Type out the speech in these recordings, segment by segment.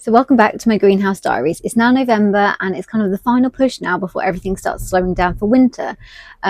So welcome back to my greenhouse diaries. It's now November and it's kind of the final push now before everything starts slowing down for winter,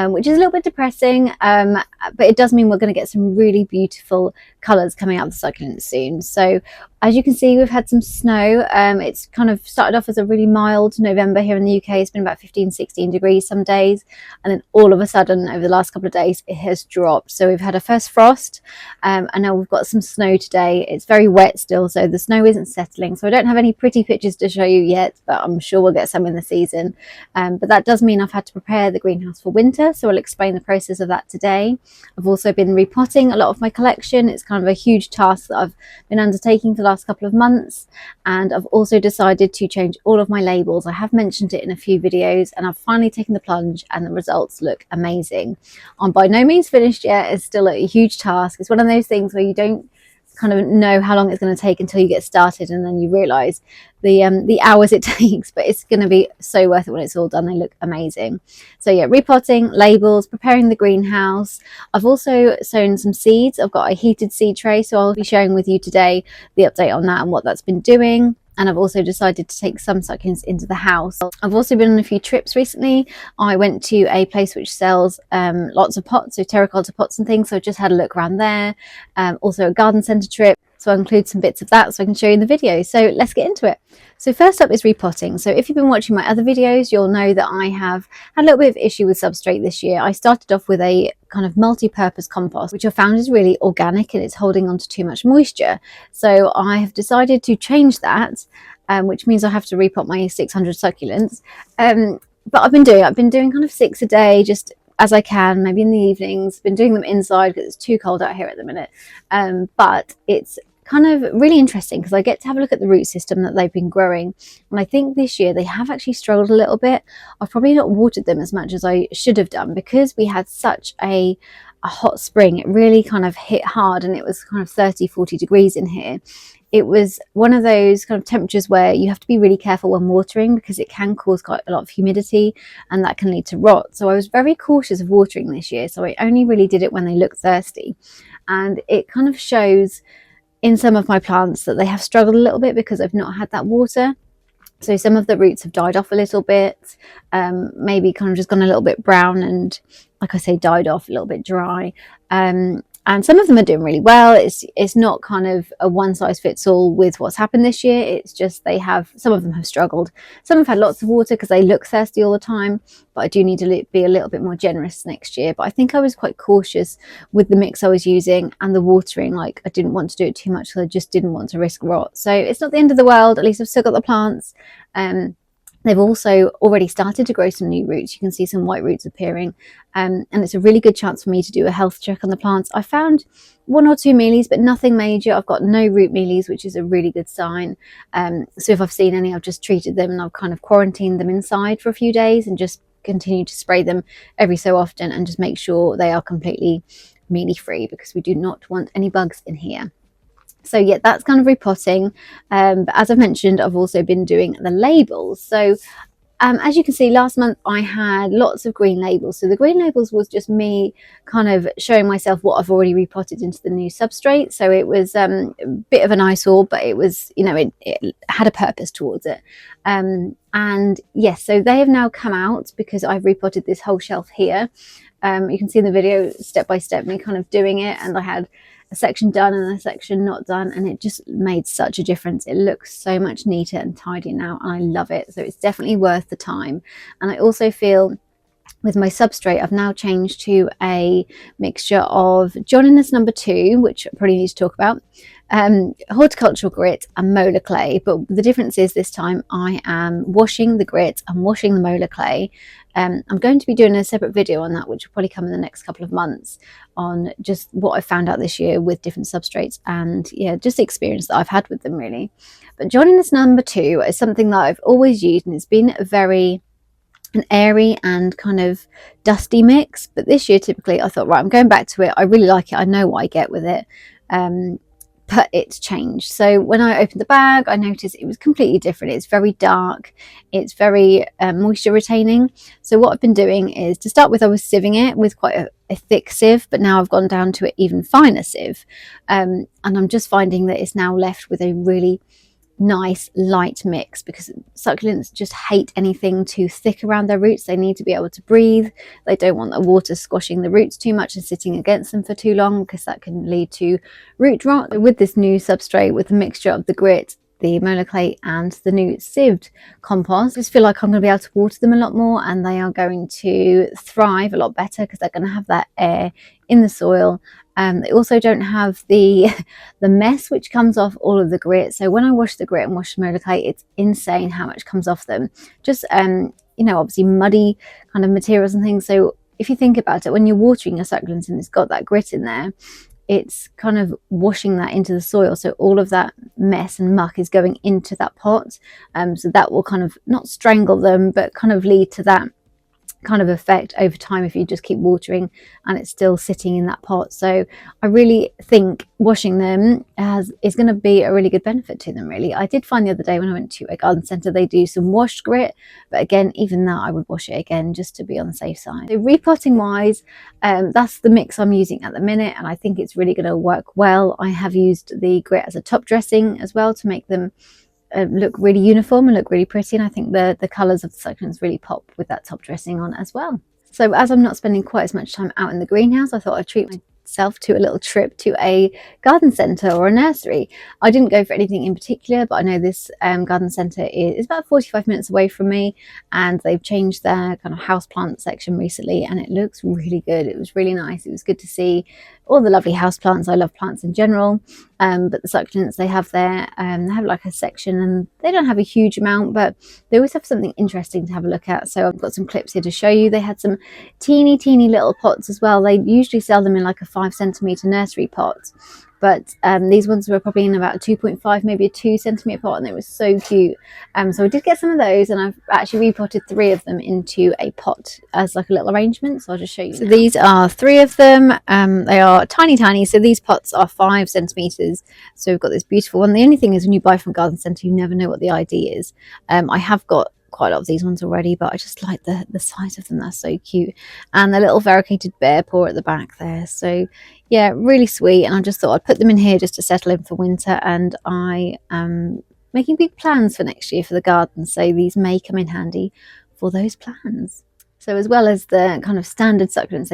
which is a little bit depressing, but it does mean we're going to get some really beautiful colours coming out of the succulents soon. So as you can see, we've had some snow. It's kind of started off as a really mild November here in the UK. It's been about 15-16 degrees some days, and then all of a sudden over the last couple of days it has dropped. So we've had a first frost, and now we've got some snow today. It's very wet still, so the snow isn't settling, so I don't have any pretty pictures to show you yet, but I'm sure we'll get some in the season. But that does mean I've had to prepare the greenhouse for winter, so I'll explain the process of that today. I've also been repotting a lot of my collection. It's kind of a huge task that I've been undertaking for the last couple of months, and I've also decided to change all of my labels. I have mentioned it in a few videos, and I've finally taken the plunge and the results look amazing. I'm by no means finished yet. It's still a huge task. It's one of those things where you don't kind of know how long it's going to take until you get started, and then you realize the hours it takes, but it's going to be so worth it when it's all done. They look amazing. So yeah, repotting, labels, preparing the greenhouse. I've also sown some seeds. I've got a heated seed tray, so I'll be sharing with you today the update on that and what that's been doing. And I've also decided to take some succulents into the house. I've also been on a few trips recently. I went to a place which sells lots of pots, so terracotta pots and things. So I just had a look around there. Also a garden centre trip. So I'll include some bits of that so I can show you in the video. So let's get into it. So first up is repotting. So if you've been watching my other videos, you'll know that I have had a little bit of issue with substrate this year. I started off with a kind of multi-purpose compost, which I found is really organic and it's holding on to too much moisture. So I have decided to change that, which means I have to repot my 600 succulents. But I've been doing kind of 6 a day, just as I can, maybe in the evenings. Been doing them inside because it's too cold out here at the minute. But it's kind of really interesting because I get to have a look at the root system that they've been growing, and I think this year they have actually struggled a little bit. I've probably not watered them as much as I should have done because we had such a hot spring. It really kind of hit hard, and it was kind of 30-40 degrees in here. It was one of those kind of temperatures where you have to be really careful when watering because it can cause quite a lot of humidity and that can lead to rot. So I was very cautious of watering this year, so I only really did it when they looked thirsty, and it kind of shows in some of my plants that they have struggled a little bit because I've not had that water. So some of the roots have died off a little bit, maybe kind of just gone a little bit brown and, like I say, died off, a little bit dry. And some of them are doing really well. It's not kind of a one size fits all with what's happened this year. It's just some of them have struggled. Some have had lots of water because they look thirsty all the time, but I do need to be a little bit more generous next year. But I think I was quite cautious with the mix I was using and the watering. Like, I didn't want to do it too much because I just didn't want to risk rot. So it's not the end of the world. At least I've still got the plants. They've also already started to grow some new roots. You can see some white roots appearing, and it's a really good chance for me to do a health check on the plants. I found 1 or 2 mealies, but nothing major. I've got no root mealies, which is a really good sign. So if I've seen any, I've just treated them and I've kind of quarantined them inside for a few days and just continue to spray them every so often and just make sure they are completely mealy free because we do not want any bugs in here. So yeah, that's kind of repotting. But as I've mentioned, I've also been doing the labels. So as you can see, last month I had lots of green labels. So the green labels was just me kind of showing myself what I've already repotted into the new substrate. So it was a bit of an eyesore, but it was, you know, it had a purpose towards it. And yes, so they have now come out because I've repotted this whole shelf here. You can see in the video step by step me kind of doing it, and I had a section done and a section not done, and it just made such a difference. It looks so much neater and tidier now, and I love it. So it's definitely worth the time. And I also feel with my substrate, I've now changed to a mixture of Johninus number 2, which I probably need to talk about, horticultural grit and molar clay. But the difference is this time I am washing the grit and washing the molar clay. I'm going to be doing a separate video on that, which will probably come in the next couple of months, on just what I found out this year with different substrates and yeah, just the experience that I've had with them really. But Johninus number 2 is something that I've always used, and it's been an airy and kind of dusty mix. But this year typically I thought, right, I'm going back to it. I really like it. I know what I get with it. But it's changed. So when I opened the bag, I noticed it was completely different. It's very dark. It's very moisture retaining. So what I've been doing is, to start with, I was sieving it with quite a thick sieve, but now I've gone down to an even finer sieve. And I'm just finding that it's now left with a really nice light mix, because succulents just hate anything too thick around their roots. They need to be able to breathe. They don't want the water squashing the roots too much and sitting against them for too long, because that can lead to root rot. So with this new substrate, with the mixture of the grit, the molar clay and the new sieved compost, I just feel like I'm going to be able to water them a lot more, and they are going to thrive a lot better because they're going to have that air in the soil. They also don't have the mess which comes off all of the grit. So when I wash the grit and wash the molar clay, it's insane how much comes off them. Just you know, obviously muddy kind of materials and things. So if you think about it, when you're watering your succulents and it's got that grit in there, it's kind of washing that into the soil. So all of that mess and muck is going into that pot. So that will kind of not strangle them, but kind of lead to that kind of effect over time if you just keep watering and it's still sitting in that pot. So I really think washing them is going to be a really good benefit to them, really. I did find the other day when I went to a garden centre, they do some washed grit, but again, even that I would wash it again just to be on the safe side. So repotting wise, that's the mix I'm using at the minute, and I think it's really going to work well. I have used the grit as a top dressing as well to make them look really uniform and look really pretty, and I think the colours of the succulents really pop with that top dressing on as well. So as I'm not spending quite as much time out in the greenhouse, I thought I'd treat myself to a little trip to a garden centre or a nursery. I didn't go for anything in particular, but I know this garden centre is about 45 minutes away from me, and they've changed their kind of houseplant section recently, and it looks really good. It was really nice. It was good to see all the lovely houseplants. I love plants in general, but the succulents they have there, they have like a section, and they don't have a huge amount, but they always have something interesting to have a look at. So I've got some clips here to show you. They had some teeny little pots as well. They usually sell them in like a 5 centimetre nursery pot, but these ones were probably in about a 2.5, maybe a 2 centimetre pot, and they were so cute. So I did get some of those, and I've actually repotted 3 of them into a pot as like a little arrangement. So I'll just show you. So these are 3 of them. They are tiny. So these pots are 5 centimetres. So we've got this beautiful one. The only thing is, when you buy from garden centre, you never know what the ID is. I have got quite a lot of these ones already, but I just like the size of them. They're so cute, and the little variegated bear paw at the back there. So yeah, really sweet. And I just thought I'd put them in here just to settle in for winter, and I am making big plans for next year for the garden, so these may come in handy for those plans. So as well as the kind of standard succulents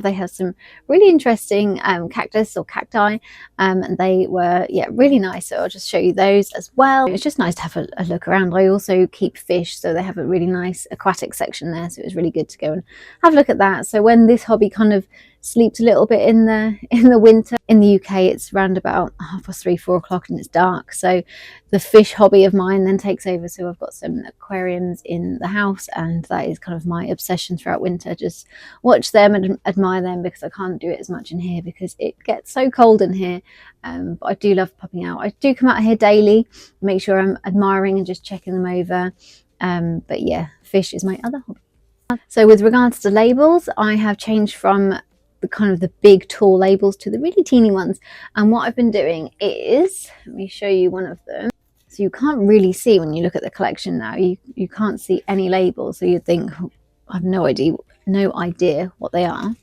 they have some really interesting cactus or cacti, and they were really nice. So I'll just show you those as well. It's just nice to have a look around. I also keep fish, so they have a really nice aquatic section there, so it was really good to go and have a look at that. So when this hobby kind of sleeps a little bit in the winter, in the UK it's around about 3:30, 4 o'clock and it's dark, so the fish hobby of mine then takes over. So I've got some aquariums in the house, and that is kind of my obsession throughout winter. Just watch them and admire them, because I can't do it as much in here because it gets so cold in here. But I do love popping out. I do come out here daily, make sure I'm admiring and just checking them over. But yeah, fish is my other hobby. So with regards to labels, I have changed from the kind of the big tall labels to the really teeny ones, and what I've been doing is, let me show you one of them. So you can't really see when you look at the collection now, you can't see any labels, so you'd think, oh, I have no idea what they are,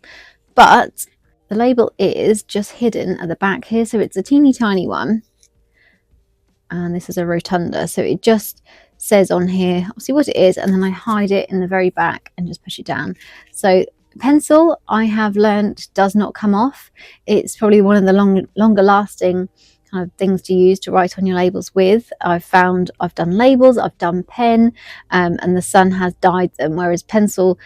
but the label is just hidden at the back here. So it's a teeny tiny one, and this is a rotunda, so it just says on here, I'll see what it is, and then I hide it in the very back and just push it down. So pencil, I have learnt, does not come off. It's probably one of the longer lasting kind of things to use to write on your labels with. I've found I've done labels, I've done pen, and the sun has dyed them, whereas pencil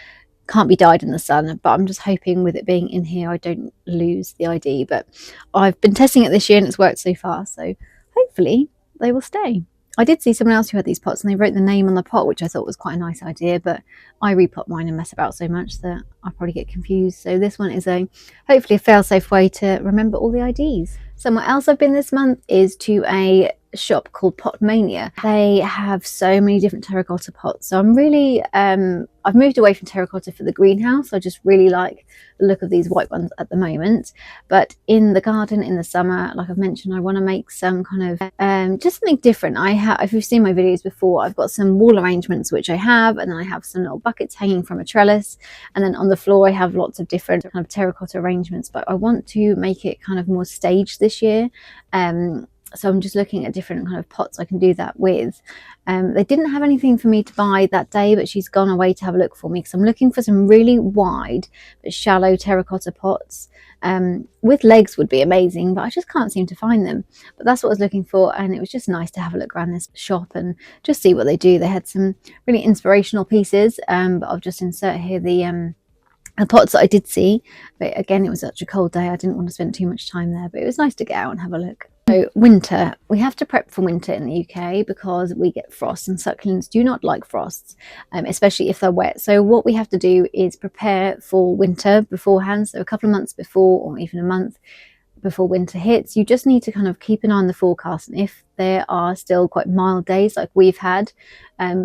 can't be dyed in the sun. But I'm just hoping with it being in here I don't lose the ID. But I've been testing it this year and it's worked so far, so hopefully they will stay. I did see someone else who had these pots and they wrote the name on the pot, which I thought was quite a nice idea, but I repot mine and mess about so much that I probably get confused. So this one is hopefully a fail-safe way to remember all the IDs. Somewhere else I've been this month is to a shop called Potmania. They have so many different terracotta pots, so I'm really I've moved away from terracotta for the greenhouse. I just really like the look of these white ones at the moment, but in the garden in the summer, like I've mentioned, I want to make some kind of just something different. If you've seen my videos before, I've got some wall arrangements which I have, and then I have some little buckets hanging from a trellis, and then on the floor I have lots of different kind of terracotta arrangements, but I want to make it kind of more staged this year. So I'm just looking at different kind of pots I can do that with. They didn't have anything for me to buy that day, but she's gone away to have a look for me, because I'm looking for some really wide but shallow terracotta pots. With legs would be amazing, but I just can't seem to find them. But that's what I was looking for, and it was just nice to have a look around this shop and just see what they do. They had some really inspirational pieces, but I'll just insert here the pots that I did see. But again, it was such a cold day, I didn't want to spend too much time there, but it was nice to get out and have a look. So winter, we have to prep for winter in the UK because we get frost, and succulents do not like frosts, especially if they're wet. So what we have to do is prepare for winter beforehand, so a couple of months before, or even a month before winter hits. You just need to kind of keep an eye on the forecast, and if there are still quite mild days like we've had,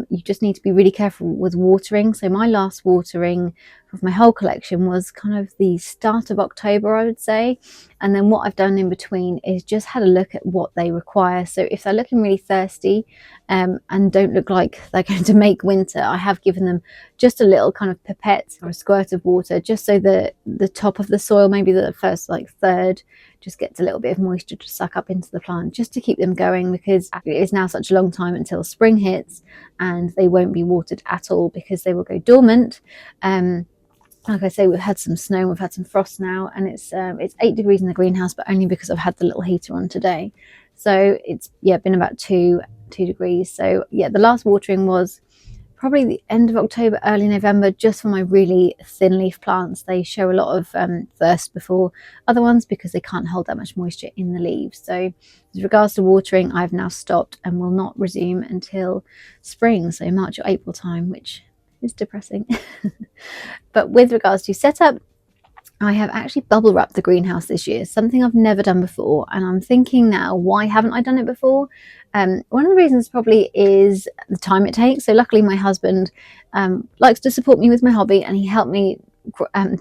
you just need to be really careful with watering. So my last watering of my whole collection was kind of the start of October, I would say. And then what I've done in between is just had a look at what they require. So if they're looking really thirsty and don't look like they're going to make winter, I have given them just a little kind of pipette or a squirt of water, just so that the top of the soil, maybe the first like third, just gets a little bit of moisture to suck up into the plant, just to keep them going, because it is now such a long time until spring hits and they won't be watered at all because they will go dormant. Like I say, we've had some snow, we've had some frost now, and it's 8 degrees in the greenhouse, but only because I've had the little heater on today. So it's been about 2 degrees. So the last watering was probably the end of October, early November, just for my really thin leaf plants. They show a lot of thirst before other ones because they can't hold that much moisture in the leaves. So with regards to watering, I've now stopped and will not resume until spring, so March or April time, which is depressing. But with regards to setup, I have actually bubble wrapped the greenhouse this year, something I've never done before, and I'm thinking now, why haven't I done it before? One of the reasons probably is the time it takes. So luckily my husband likes to support me with my hobby, and he helped me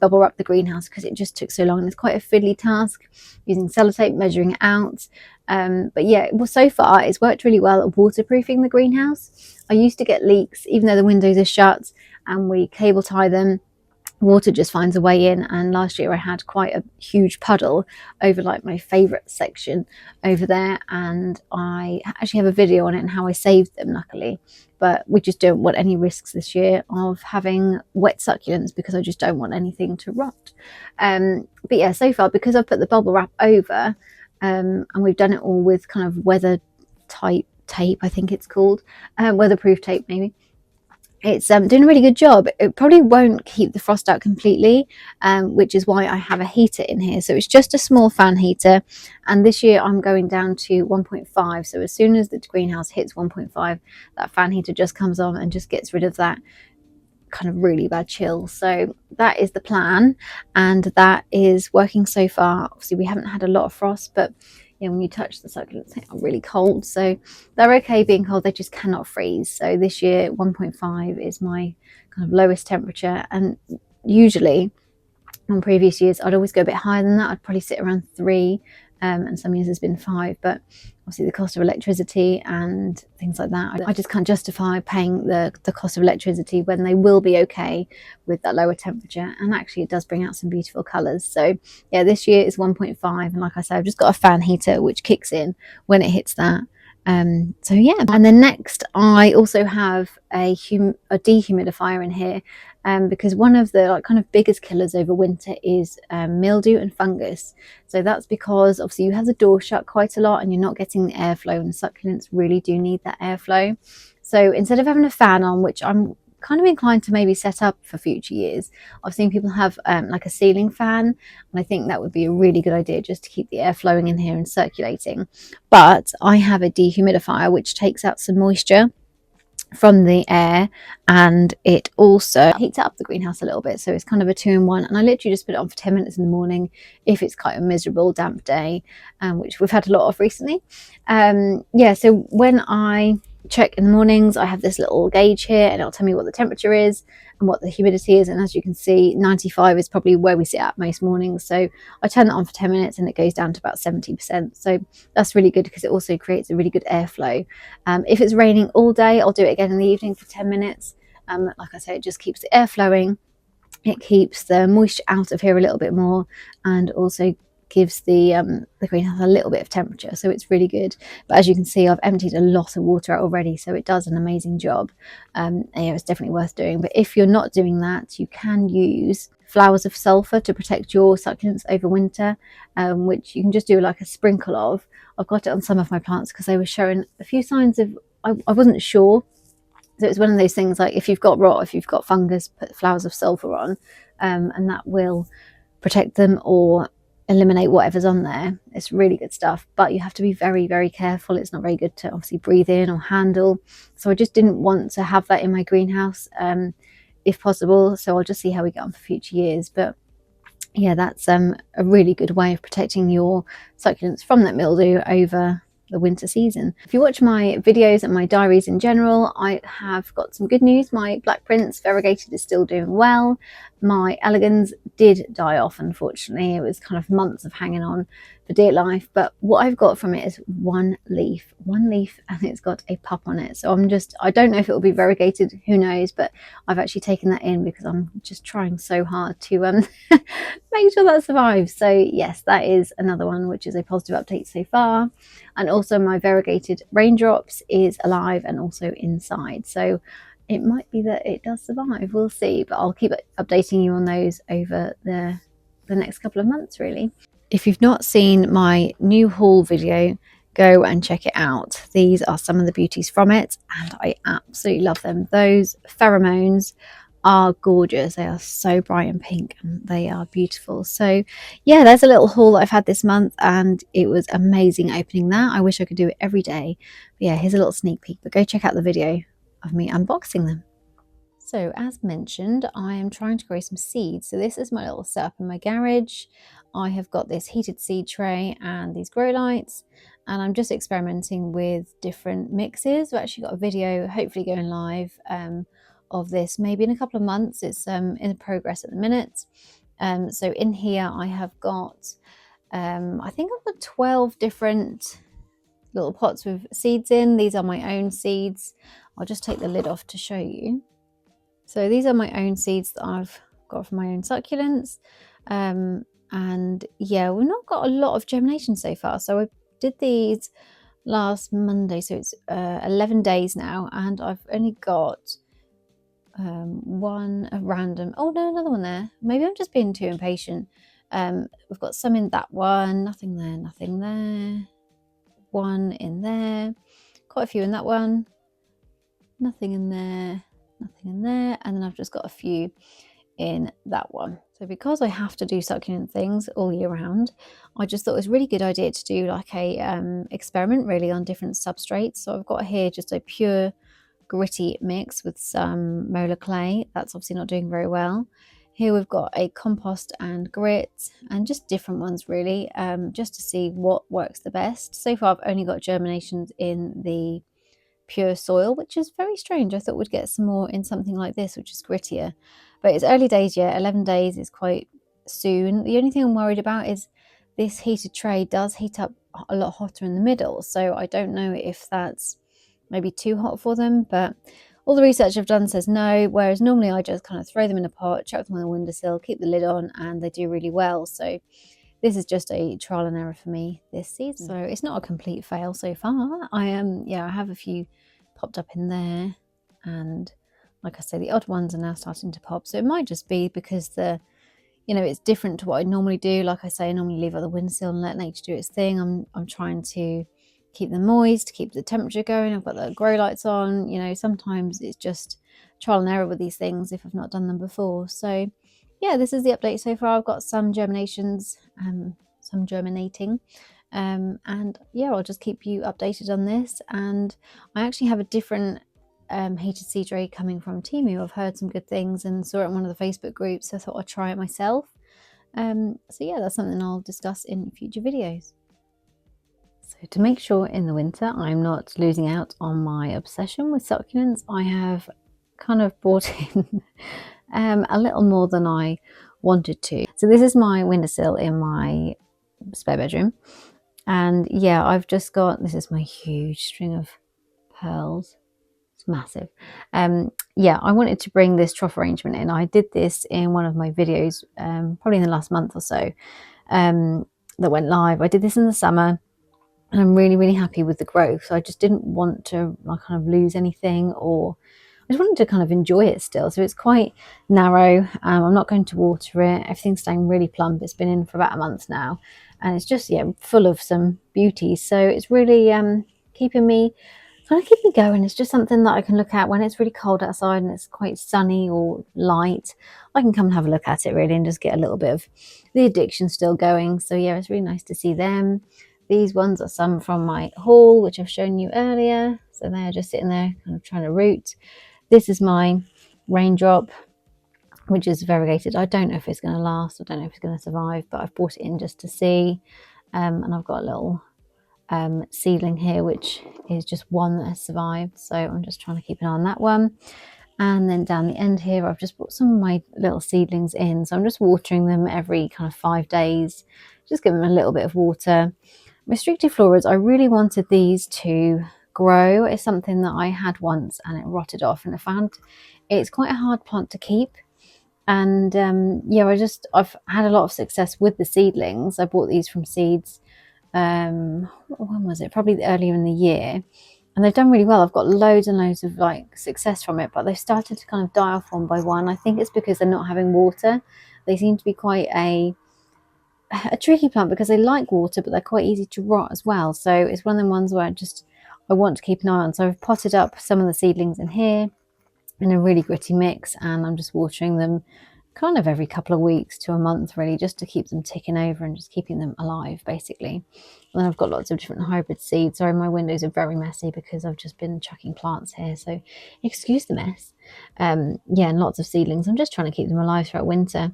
bubble wrap the greenhouse because it just took so long, and it's quite a fiddly task using sellotape, measuring it out. But well, so far it's worked really well at waterproofing the greenhouse. I used to get leaks even though the windows are shut and we cable tie them. Water just finds a way in, and last year I had quite a huge puddle over like my favorite section over there, and I actually have a video on it and how I saved them, luckily. But we just don't want any risks this year of having wet succulents because I just don't want anything to rot. But so far, because I've put the bubble wrap over, and we've done it all with kind of weather type tape, I think it's called, weatherproof tape maybe. It's doing a really good job. It probably won't keep the frost out completely, which is why I have a heater in here. So it's just a small fan heater, and this year I'm going down to 1.5. So as soon as the greenhouse hits 1.5, that fan heater just comes on and just gets rid of that kind of really bad chill. So that is the plan, and that is working so far. Obviously we haven't had a lot of frost, but when you touch the succulents, they are really cold, so they're okay being cold, they just cannot freeze. So this year 1.5 is my kind of lowest temperature, and usually on previous years I'd always go a bit higher than that. I'd probably sit around 3, and some years has been 5, but obviously the cost of electricity and things like that, I just can't justify paying the cost of electricity when they will be okay with that lower temperature. And actually it does bring out some beautiful colours. So this year is 1.5, and like I said, I've just got a fan heater which kicks in when it hits that. And then next I also have a dehumidifier in here, because one of the kind of biggest killers over winter is mildew and fungus. So that's because obviously you have the door shut quite a lot and you're not getting the airflow, and succulents really do need that airflow. So instead of having a fan on, which I'm kind of inclined to maybe set up for future years, I've seen people have like a ceiling fan, and I think that would be a really good idea just to keep the air flowing in here and circulating. But I have a dehumidifier which takes out some moisture from the air, and it also heats up the greenhouse a little bit, so it's kind of a 2-in-1. And I literally just put it on for 10 minutes in the morning if it's quite a miserable damp day, which we've had a lot of recently. So when I check in the mornings, I have this little gauge here and it'll tell me what the temperature is and what the humidity is, and as you can see 95 is probably where we sit at most mornings. So I turn that on for 10 minutes and it goes down to about 70%, so that's really good because it also creates a really good airflow. If it's raining all day, I'll do it again in the evening for 10 minutes. Like I say, it just keeps the air flowing, it keeps the moisture out of here a little bit more, and also gives the greenhouse a little bit of temperature, so it's really good. But as you can see, I've emptied a lot of water out already, so it does an amazing job. And yeah, it's definitely worth doing. But if you're not doing that, you can use flowers of sulfur to protect your succulents over winter, which you can just do like a sprinkle of. I've got it on some of my plants because they were showing a few signs of, I wasn't sure. So it's one of those things like if you've got rot, if you've got fungus, put flowers of sulfur on, and that will protect them or eliminate whatever's on there. It's really good stuff, but you have to be very, very careful. It's not very good to obviously breathe in or handle. So I just didn't want to have that in my greenhouse if possible. So I'll just see how we get on for future years. But yeah, that's a really good way of protecting your succulents from that mildew over the winter season. If you watch my videos and my diaries in general, I have got some good news. My Black Prince variegated is still doing well. My elegans did die off, unfortunately. It was kind of months of hanging on for dear life, but what I've got from it is one leaf, and it's got a pup on it. So I don't know if it will be variegated, who knows, but I've actually taken that in because I'm just trying so hard to make sure that survives. So yes, that is another one which is a positive update so far. And also my variegated raindrops is alive and also inside, so it might be that it does survive. We'll see, but I'll keep updating you on those over the next couple of months, really. If you've not seen my new haul video, go and check it out. These are some of the beauties from it, and I absolutely love them. Those pheromones are gorgeous. They are so bright and pink, and they are beautiful. So yeah, there's a little haul that I've had this month, and it was amazing opening that. I wish I could do it every day. But yeah, here's a little sneak peek, but go check out the video of me unboxing them. So as mentioned, I am trying to grow some seeds. So this is my little setup in my garage. I have got this heated seed tray and these grow lights, and I'm just experimenting with different mixes. I've actually got a video hopefully going live of this maybe in a couple of months. It's in progress at the minute. So in here I have got I think I've got 12 different little pots with seeds in. These are my own seeds. I'll just take the lid off to show you. So these are my own seeds that I've got from my own succulents. And yeah, we've not got a lot of germination so far. So I did these last Monday, so it's 11 days now, and I've only got one random, oh no, another one there. Maybe I'm just being too impatient. We've got some in that one, nothing there, one in there, quite a few in that one, nothing in there, and then I've just got a few in that one. So because I have to do succulent things all year round, I just thought it was a really good idea to do like a experiment really on different substrates. So I've got here just a pure gritty mix with some molar clay. That's obviously not doing very well. Here we've got a compost and grit, and just different ones really, just to see what works the best. So far I've only got germinations in the pure soil, which is very strange. I thought we'd get some more in something like this, which is grittier, but it's early days yet. 11 days is quite soon. The only thing I'm worried about is this heated tray does heat up a lot hotter in the middle, so I don't know if that's maybe too hot for them, but all the research I've done says no, whereas normally I just kind of throw them in a pot, chuck them on the windowsill, keep the lid on, and they do really well. So this is just a trial and error for me this season. So it's not a complete fail so far. I have a few popped up in there, and like I say, the odd ones are now starting to pop. So it might just be because it's different to what I normally do. Like I say, I normally leave on the windowsill and let nature do its thing. I'm trying to keep them moist, keep the temperature going. I've got the grow lights on. Sometimes it's just trial and error with these things if I've not done them before. So yeah, this is the update so far. I've got some germinations, some germinating, and yeah, I'll just keep you updated on this. And I actually have a different heated seed tray coming from Temu. I've heard some good things and saw it in one of the Facebook groups, so I thought I'd try it myself. So yeah, that's something I'll discuss in future videos. So to make sure in the winter I'm not losing out on my obsession with succulents, I have kind of brought in a little more than I wanted to. So this is my windowsill in my spare bedroom, and yeah, I've just got, this is my huge string of pearls. It's massive. Yeah, I wanted to bring this trough arrangement in. I did this in one of my videos, probably in the last month or so. that went live. I did this in the summer, and I'm really happy with the growth. So I just didn't want to like kind of lose anything, or I just wanted to kind of enjoy it still. So it's quite narrow. I'm not going to water it. Everything's staying really plump. It's been in for about a month now, and it's just, yeah, full of some beauty. So it's really keeping me going. It's just something that I can look at when it's really cold outside and it's quite sunny or light. I can come and have a look at it really and just get a little bit of the addiction still going. So yeah, it's really nice to see them. These ones are some from my haul, which I've shown you earlier. So they're just sitting there kind of trying to root. This is my raindrop, which is variegated. I don't know if it's going to last. I don't know if it's going to survive, but I've brought it in just to see. And I've got a little seedling here, which is just one that has survived. So I'm just trying to keep an eye on that one. And then down the end here, I've just brought some of my little seedlings in. So I'm just watering them every kind of 5 days. Just give them a little bit of water. Restricted floras, I really wanted these to grow. It's something that I had once and it rotted off, and I found it's quite a hard plant to keep. And yeah, I've had a lot of success with the seedlings. I bought these from seeds, when was it? Probably earlier in the year. And they've done really well. I've got loads and loads of like success from it, but they've started to kind of die off one by one. I think it's because they're not having water. They seem to be quite a tricky plant because they like water, but they're quite easy to rot as well. So it's one of them ones where I want to keep an eye on. So I've potted up some of the seedlings in here in a really gritty mix, and I'm just watering them kind of every couple of weeks to a month really, just to keep them ticking over and just keeping them alive basically. And then I've got lots of different hybrid seeds. Sorry, my windows are very messy because I've just been chucking plants here, so excuse the mess. Yeah, and lots of seedlings. I'm just trying to keep them alive throughout winter.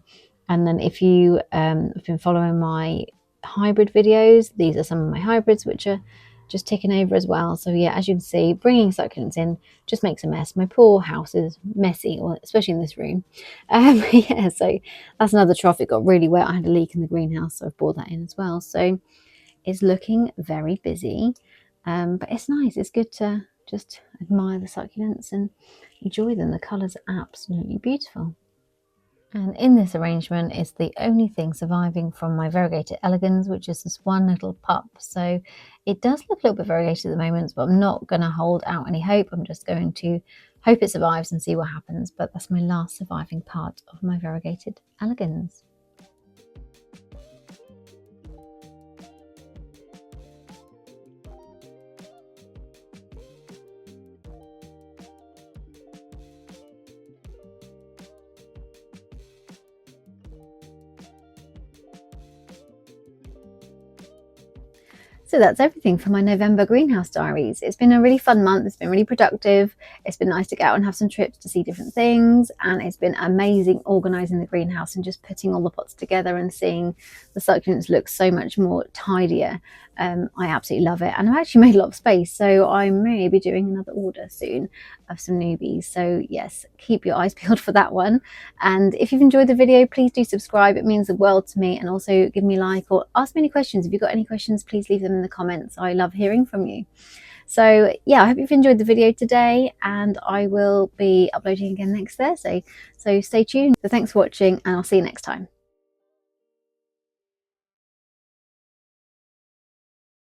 And then if you have been following my hybrid videos, these are some of my hybrids which are just ticking over as well. So yeah, as you can see, bringing succulents in just makes a mess. My poor house is messy, especially in this room. Yeah, so that's another trough. It got really wet. I had a leak in the greenhouse, so I've brought that in as well. So it's looking very busy, but it's nice. It's good to just admire the succulents and enjoy them. The colours are absolutely beautiful. And in this arrangement is the only thing surviving from my variegated elegans, which is this one little pup. So it does look a little bit variegated at the moment, but I'm not going to hold out any hope. I'm just going to hope it survives and see what happens. But that's my last surviving part of my variegated elegans. So that's everything for my November greenhouse diaries. It's been a really fun month. It's been really productive. It's been nice to get out and have some trips to see different things. And it's been amazing organising the greenhouse and just putting all the pots together and seeing the succulents look so much more tidier. I absolutely love it. And I've actually made a lot of space. So I may be doing another order soon of some newbies. So yes, keep your eyes peeled for that one. And if you've enjoyed the video, please do subscribe. It means the world to me. And also give me a like or ask me any questions. If you've got any questions, please leave them in the comments. I love hearing from you. So yeah, I hope you've enjoyed the video today, and I will be uploading again next Thursday. So stay tuned. So thanks for watching, and I'll see you next time.